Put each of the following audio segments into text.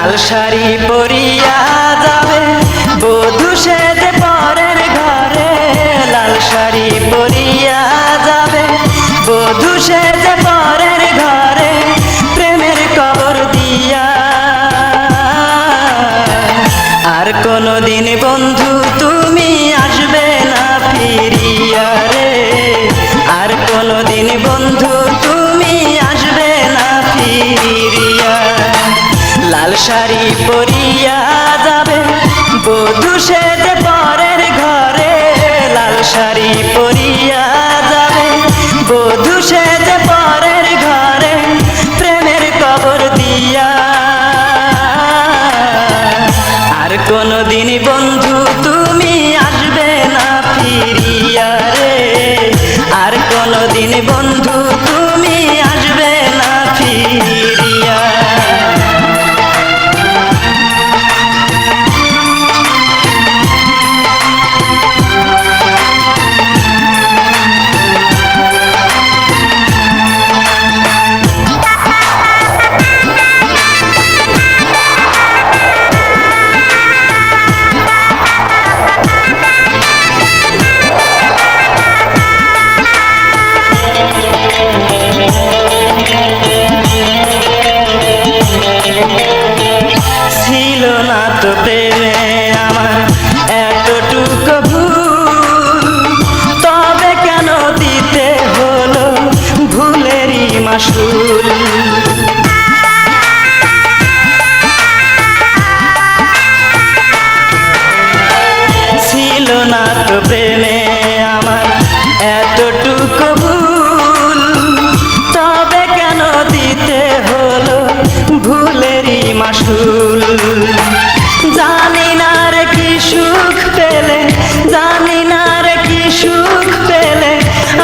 লাল শাড়ি পরিয়া যাবে বধূ সেজে পরের ঘরে, লাল শাড়ি পরিয়া যাবে বধূ সেজে পরের ঘরে, প্রেমের কবর দিয়া। আর কোনদিন বন্ধু তুমি আসবে না ফিরিয়া রে, আর কোনদিন বন্ধু তুমি আসবে না ফিরিয়া। লাল শাড়ি পরিয়া যাবে বধূ সেজে পরের ঘরে, লাল শাড়ি পরিয়া যাবে বধূ সেজে পরের ঘরে, প্রেমের কবর দিয়া। আর কোনদিন বন্ধু তুমি আসবে না ফিরিয়া রে, আর কোনদিন বন্ধু তুমি আসবে না ফিরিয়া। ছিল না তো প্রেমে আমার এতটুকু ভুল, তবে কেন দিতে হলো ভুলেরই মাসুল। ছিল না তো প্রেমে আমার এতটুকু ভুল, তবে কেন দিতে হলো ভুলেরই মাসুল। জানি না রে কি সুখ পেলে, জানি না রে কি সুখ পেলে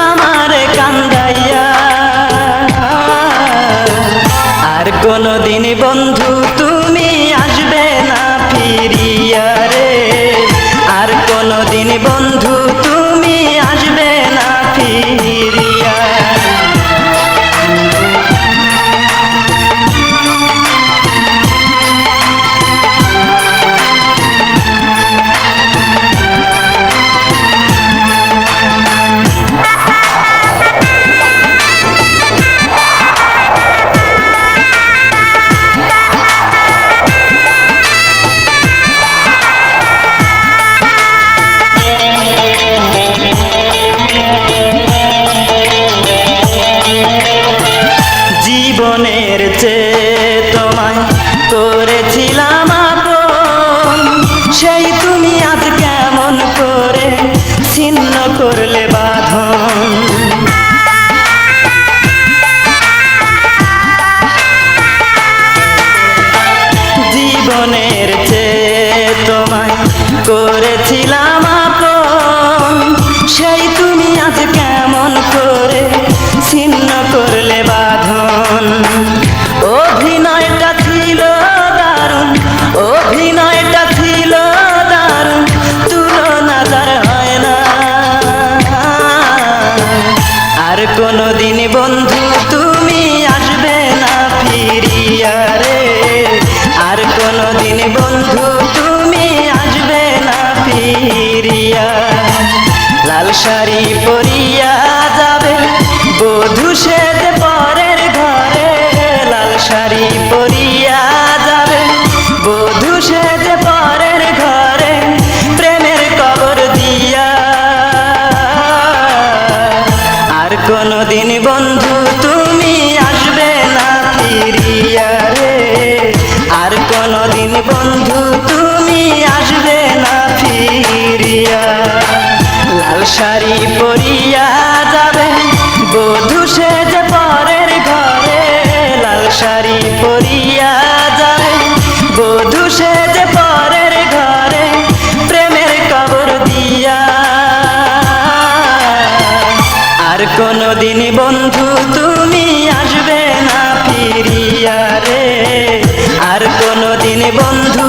আমার কান্দাইয়া। আর কোনদিন বন্ধু তুমি আসবে না ফিরিয়া রে, আর কোনদিন বন্ধু তুমি আসবে না ফিরিয়া। জীবনের চেয়ে তোমায় করেছিলাম আপন, সেই তুমি আজ কেমন করে ছিন্ন করলে বাঁধন। জীবনের চেয়ে তোমায় করেছিলাম আপন, সেই তুমি আজ কেমন করে ছিন্ন করলে বাঁধন। অভিনয়টা ছিল দারুণ, অভিনয়টা ছিল দারুণ, তুলনা যার হয় না। আর কোনদিন বন্ধু তুমি আসবে না ফিরিয়া রে, আর কোনদিন বন্ধু তুমি আসবে না ফিরিয়া। লাল শাড়ি পরিয়া যাবে বধূ সেজে পরের ঘরে, লাল শাড়ি পরিয়া যাবে বধূ সেজে পরের ঘরে, প্রেমের কবর দিয়া। আর কোনদিন বন্ধু তুমি আসবে না ফিরিয়া রে, আর কোনদিন বন্ধু তুমি আসবে না ফিরিয়া। লাল শাড়ি পরিয়া যাবে বধূ সেজে পরের ঘরে, লাল শাড়ি পরিয়া যাবে বধূ সেজে পরের ঘরে, প্রেমের কবর দিয়া। আর কোনদিন বন্ধু তুমি আসবে না ফিরিয়া রে, আর কোনদিন বন্ধু